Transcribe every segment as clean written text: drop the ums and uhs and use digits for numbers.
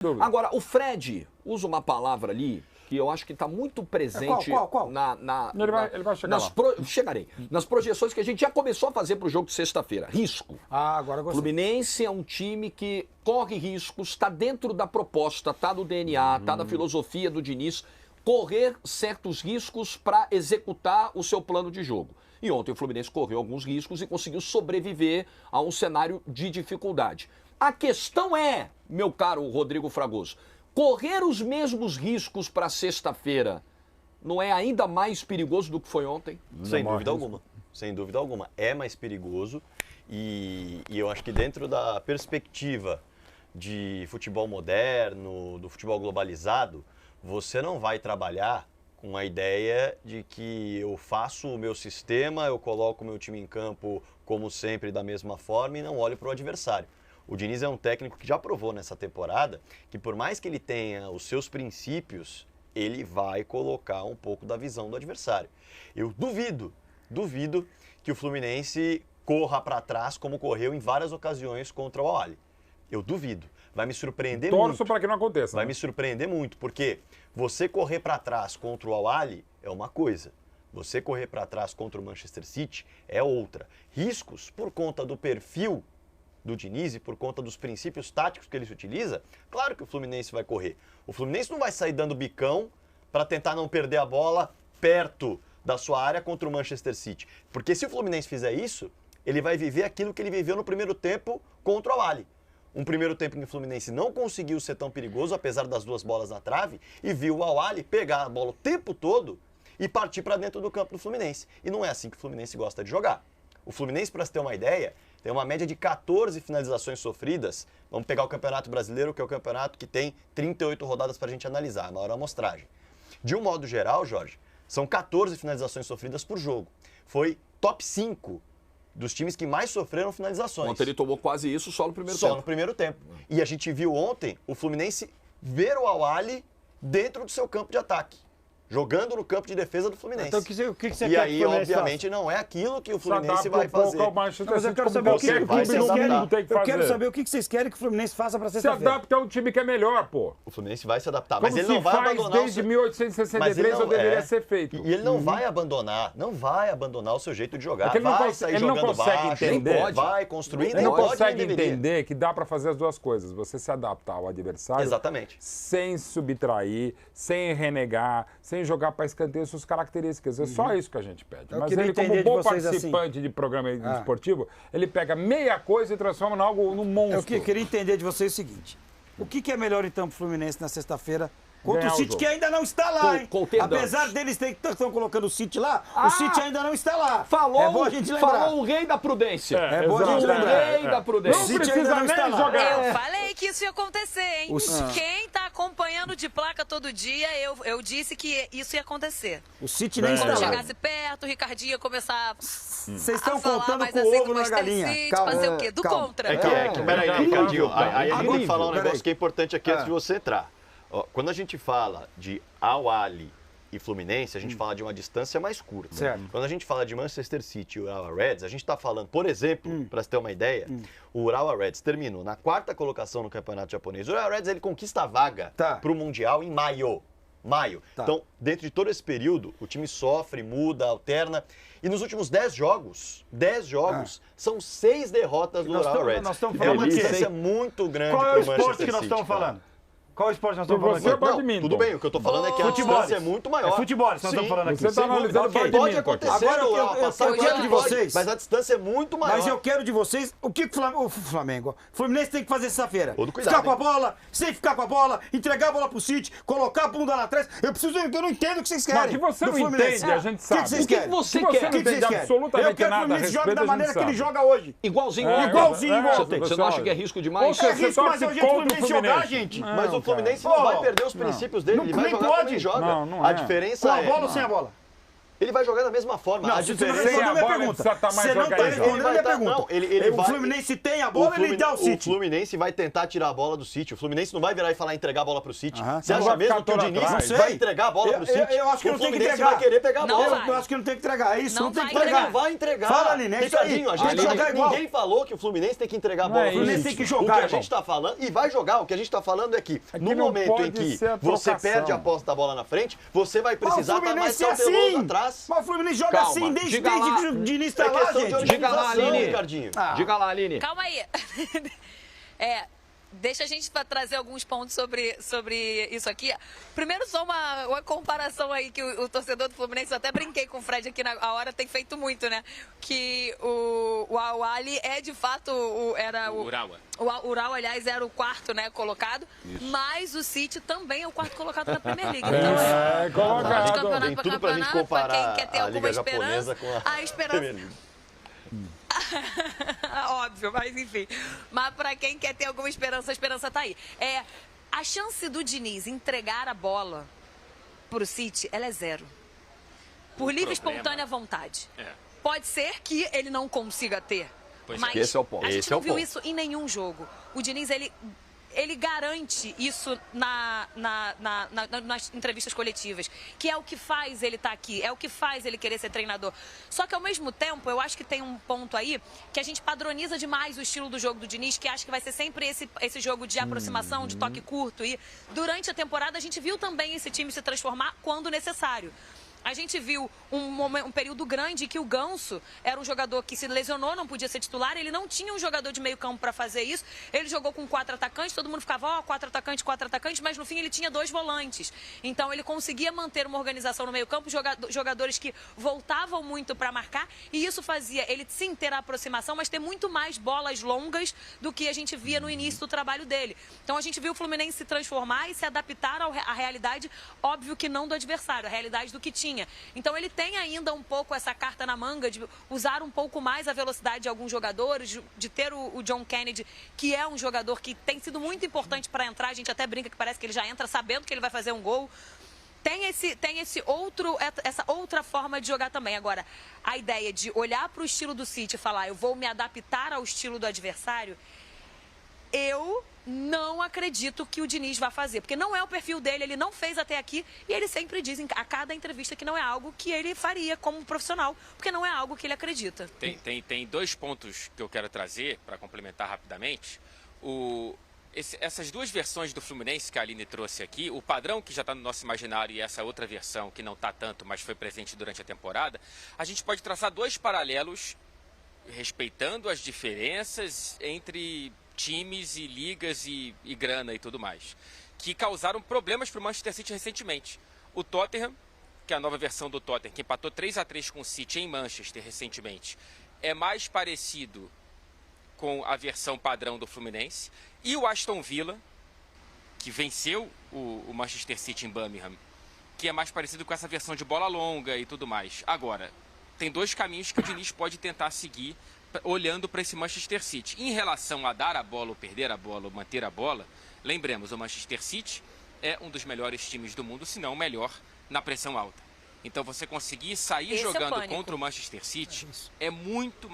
dúvida. Agora, o Fred usa uma palavra ali que eu acho que está muito presente. Qual? Ele vai chegar lá. Chegarei. Nas projeções que a gente já começou a fazer para o jogo de sexta-feira. Risco. Agora gostei. Fluminense é um time que corre riscos, está dentro da proposta, está no DNA, está na filosofia do Diniz, correr certos riscos para executar o seu plano de jogo. E ontem o Fluminense correu alguns riscos e conseguiu sobreviver a um cenário de dificuldade. A questão é, meu caro Rodrigo Fragoso, correr os mesmos riscos para sexta-feira não é ainda mais perigoso do que foi ontem? Sem dúvida alguma. Sem dúvida alguma. É mais perigoso e eu acho que dentro da perspectiva de futebol moderno, do futebol globalizado, você não vai trabalhar com a ideia de que eu faço o meu sistema, eu coloco o meu time em campo como sempre da mesma forma e não olho para o adversário. O Diniz é um técnico que já provou nessa temporada que por mais que ele tenha os seus princípios, ele vai colocar um pouco da visão do adversário. Eu duvido que o Fluminense corra para trás como correu em várias ocasiões contra o Al-Ahly. Eu duvido. Vai me surpreender muito. Torço para que não aconteça. Vai me surpreender muito, porque você correr para trás contra o Al-Ahly é uma coisa. Você correr para trás contra o Manchester City é outra. Riscos por conta do perfil do Diniz e por conta dos princípios táticos que ele se utiliza, claro que o Fluminense vai correr. O Fluminense não vai sair dando bicão para tentar não perder a bola perto da sua área contra o Manchester City. Porque se o Fluminense fizer isso, ele vai viver aquilo que ele viveu no primeiro tempo contra o Al-Ahly. Um primeiro tempo em que o Fluminense não conseguiu ser tão perigoso, apesar das duas bolas na trave, e viu o Al-Ahly pegar a bola o tempo todo e partir para dentro do campo do Fluminense. E não é assim que o Fluminense gosta de jogar. O Fluminense, para se ter uma ideia, tem uma média de 14 finalizações sofridas. Vamos pegar o Campeonato Brasileiro, que é o campeonato que tem 38 rodadas para a gente analisar, a maior amostragem. De um modo geral, Jorge, são 14 finalizações sofridas por jogo. Foi top 5 dos times que mais sofreram finalizações. Ontem ele tomou quase isso só no primeiro tempo. Só no primeiro tempo. E a gente viu ontem o Fluminense ver o Al-Ahly dentro do seu campo de ataque. Jogando no campo de defesa do Fluminense. Então, o que você e quer aí, que o Fluminense obviamente, faça? não é aquilo que o Fluminense vai fazer. Mas eu quero saber o que vocês querem. Eu quero saber o que vocês querem que o Fluminense faça para se sexta-feira. adapta a um time que é melhor, pô. O Fluminense vai se adaptar, Como mas ele não vai abandonar desde 1863 ou deveria ser feito. E ele não vai abandonar, o seu jeito de jogar. É que ele não consegue entender. Vai construir, ele não consegue entender que dá para fazer as duas coisas. Você se adaptar ao adversário. Exatamente. Sem subtrair, sem renegar, sem jogar para escanteio suas características. É só isso que a gente pede. Mas ele, como bom participante de programa esportivo, ele pega meia coisa e transforma em algo, num monstro. Eu queria entender de vocês o seguinte. O que é melhor, então, pro Fluminense na sexta-feira contra o City, que ainda não está lá, hein? Apesar deles estão colocando o City lá, o City ainda não está lá. É bom a gente lembrar. Falou o rei da prudência. É bom a gente lembrar. O rei da prudência. Não precisa nem jogar. Eu falei que isso ia acontecer, hein? Quem tá acompanhando de placa todo dia, eu disse que isso ia acontecer. O City nem está Quando lá. chegasse perto, o Ricardinho ia começar Vocês estão contando mais com assim, o ovo na Manchester galinha. City, Calma, fazer o quê? Do contra. Peraí, Ricardinho, aí a gente tem que falar um Peraí. negócio que é importante aqui antes de você entrar. Ó, quando a gente fala de Al-Ahly e Fluminense, a gente fala de uma distância mais curta. Certo. Quando a gente fala de Manchester City e Urawa Reds, a gente está falando, por exemplo, para você ter uma ideia, o Urawa Reds terminou na 4ª colocação no campeonato japonês. O Urawa Reds ele conquista a vaga para o Mundial em maio. Então, dentro de todo esse período, o time sofre, muda, alterna. E nos últimos 10 jogos, são 6 derrotas do Urawa Reds. É uma distância muito grande para o Manchester City. Qual é o esporte que nós estamos falando? Qual esporte nós estamos falando Você é aqui? badminton. Tudo bem, o que eu estou falando é que a distância é muito maior. É futebol, nós estamos falando aqui. Você está analisando o Pode badminton. acontecer, Agora eu quero de vocês. Mas a distância é muito maior. Mas eu quero de vocês o que o Flamengo, o Fluminense tem que fazer sexta-feira. Todo cuidado, Ficar com a bola, sem ficar com a bola, entregar a bola pro City, colocar a bunda lá atrás. Eu não entendo o que vocês querem. Mas que você do não Fluminense. entende, a gente sabe. O que vocês querem? você Se você quer? não entende absolutamente Eu quero que o nada a Fluminense jogue respeito, da a gente maneira que ele sabe. joga hoje. Igualzinho Igualzinho ontem. ontem. Você não acha que é risco demais? Ou É Você risco, mas é o torce jeito do contra o Fluminense jogar, Fluminense. gente. Mas o Fluminense não vai perder os princípios dele. Não, Ele vai nem jogar pode. como ele joga. Não A é. diferença Com a é... bola ou sem a bola? Ele vai jogar da mesma forma. Não, você não respondeu a minha pergunta. Você não está respondendo a minha pergunta. O Fluminense tem a bola, ele dá o City. O Fluminense vai tentar tirar a bola do City. O Fluminense não vai virar e falar entregar a bola pro City. Você acha mesmo que o Diniz vai entregar a bola pro City? Eu acho que não tem que entregar. Vai querer pegar a bola. Eu acho que não tem que entregar. É isso, não tem que entregar. Não vai entregar. Fala, Aline, é isso aí. Ninguém falou que o Fluminense tem que entregar a bola. O Fluminense tem que jogar. O que a gente está falando, e vai jogar, o que a gente está falando é que no momento em que você perde a posse da bola na frente, você vai precisar estar mais cauteloso atrás. Mas o Fluminense joga assim desde que o Diniz está lá, gente. Diga lá, Aline. Diga lá, Aline. Calma aí. Deixa a gente trazer alguns pontos sobre isso aqui. Primeiro, só uma comparação aí que o torcedor do Fluminense, eu até brinquei com o Fred aqui na hora, tem feito muito, né? Que o Al-Ahly é de fato o Urawa. O Urawa, aliás, era o quarto, né, colocado, mas o City também é o quarto colocado na Premier League. Então, de campeonato para campeonato, para quem quer ter alguma esperança, a esperança. Óbvio, mas enfim. Mas para quem quer ter alguma esperança, a esperança tá aí. A chance do Diniz entregar a bola pro City, ela é zero. Por livre e espontânea vontade. Pode ser que ele não consiga ter. Mas esse é o ponto. A gente não viu isso em nenhum jogo. O Diniz, ele garante isso nas entrevistas coletivas, que é o que faz ele estar aqui, é o que faz ele querer ser treinador. Só que, ao mesmo tempo, eu acho que tem um ponto aí que a gente padroniza demais o estilo do jogo do Diniz, que acha que vai ser sempre esse jogo de aproximação, de toque curto. E durante a temporada, a gente viu também esse time se transformar quando necessário. A gente viu um período grande que o Ganso era um jogador que se lesionou, não podia ser titular, ele não tinha um jogador de meio campo para fazer isso, ele jogou com 4 atacantes, todo mundo ficava, 4 atacantes, mas no fim ele tinha 2 volantes. Então ele conseguia manter uma organização no meio campo, jogadores que voltavam muito para marcar, e isso fazia ele sim ter a aproximação, mas ter muito mais bolas longas do que a gente via no início do trabalho dele. Então a gente viu o Fluminense se transformar e se adaptar à realidade, óbvio que não do adversário, a realidade do que tinha. Então ele tem ainda um pouco essa carta na manga de usar um pouco mais a velocidade de alguns jogadores, de ter o John Kennedy, que é um jogador que tem sido muito importante para entrar. A gente até brinca que parece que ele já entra sabendo que ele vai fazer um gol. Tem essa outra forma de jogar também. Agora, a ideia de olhar para o estilo do City e falar, eu vou me adaptar ao estilo do adversário, eu não acredito que o Diniz vai fazer, porque não é o perfil dele, ele não fez até aqui, e ele sempre diz a cada entrevista que não é algo que ele faria como profissional, porque não é algo que ele acredita. Tem 2 pontos que eu quero trazer para complementar rapidamente. Essas 2 versões do Fluminense que a Aline trouxe aqui, o padrão que já está no nosso imaginário e essa outra versão que não está tanto, mas foi presente durante a temporada, a gente pode traçar 2 paralelos respeitando as diferenças entre times e ligas e grana e tudo mais, que causaram problemas para o Manchester City recentemente. O Tottenham, que é a nova versão do Tottenham, que empatou 3-3 com o City em Manchester recentemente, é mais parecido com a versão padrão do Fluminense. E o Aston Villa, que venceu o Manchester City em Birmingham, que é mais parecido com essa versão de bola longa e tudo mais. Agora, tem 2 caminhos que o Diniz pode tentar seguir olhando para esse Manchester City. Em relação a dar a bola ou perder a bola ou manter a bola, lembremos, o Manchester City é um dos melhores times do mundo, se não o melhor, na pressão alta. Então você conseguir sair jogando contra o Manchester City é muito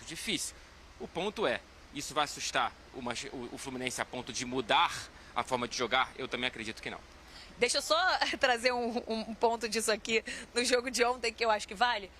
difícil. O ponto é, isso vai assustar o Fluminense a ponto de mudar a forma de jogar? Eu também acredito que não. Deixa eu só trazer um ponto disso aqui no jogo de ontem que eu acho que vale.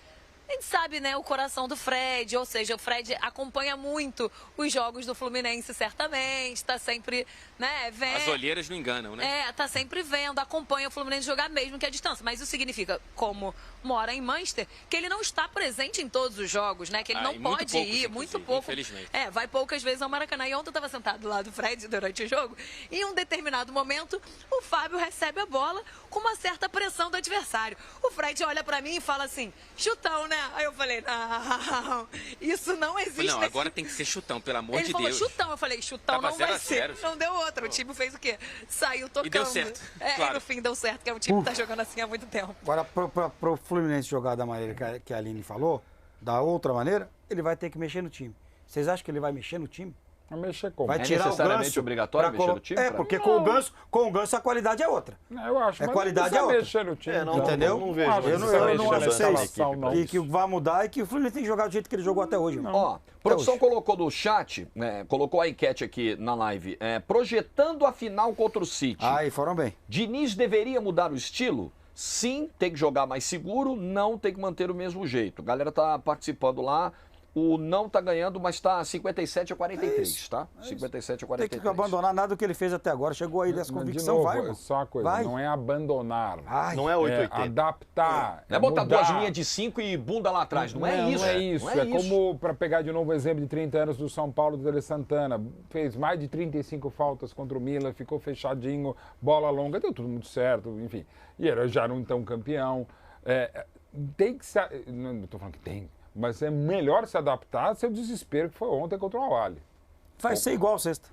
A gente sabe, né, o coração do Fred, ou seja, o Fred acompanha muito os jogos do Fluminense, certamente, tá sempre, né, vendo. As olheiras não enganam, né? Tá sempre vendo, acompanha o Fluminense jogar mesmo que à distância. Mas isso significa, como mora em Manchester, que ele não está presente em todos os jogos, né, que ele não pode ir, muito pouco. Infelizmente. Vai poucas vezes ao Maracanã. E ontem eu estava sentado lá do Fred durante o jogo, e em um determinado momento, o Fábio recebe a bola com uma certa pressão do adversário. O Fred olha pra mim e fala assim, chutão, né? Aí eu falei, não, isso não existe. Não, agora tem que ser chutão, pelo amor de Deus. Ele falou chutão, eu falei, chutão não vai ser. Não deu outra, o time fez o quê? Saiu tocando. E deu certo, claro. E no fim deu certo, que é um time que tá jogando assim há muito tempo. Agora, pro Fluminense jogar da maneira que a Aline falou, da outra maneira, ele vai ter que mexer no time. Vocês acham que ele vai mexer no time? Vai mexer como? Vai tirar necessariamente o Ganso obrigatório mexer no time? Porque com o Ganso a qualidade é outra. Eu acho, a qualidade é outra. Mexer no time, não, entendeu? Não vejo. Eu não acho isso. que vai mudar e que o Fluminense tem que jogar do jeito que ele jogou até hoje. Ó, a produção colocou no chat, colocou a enquete aqui na live, projetando a final contra o City. Aí foram bem. Diniz deveria mudar o estilo? Sim, tem que jogar mais seguro, não tem que manter o mesmo jeito. A galera tá participando lá. O não tá ganhando, mas tá 57-43, tá? 57-43. Tem que abandonar nada do que ele fez até agora. Chegou aí dessa convicção, vai, irmão. Só uma coisa, não é abandonar. Não é 880. Adaptar. É botar duas linhas de 5 e bunda lá atrás. Não é isso. Não é isso. É como, para pegar de novo o exemplo de 30 anos do São Paulo, do Tele Santana. Fez mais de 35 faltas contra o Milan, ficou fechadinho, bola longa, deu tudo muito certo, enfim. E era já um então campeão. Tem que ser. Não estou falando que tem. Mas é melhor se adaptar ao seu desespero que foi ontem contra o Al-Ahly. Vai ser igual sexta.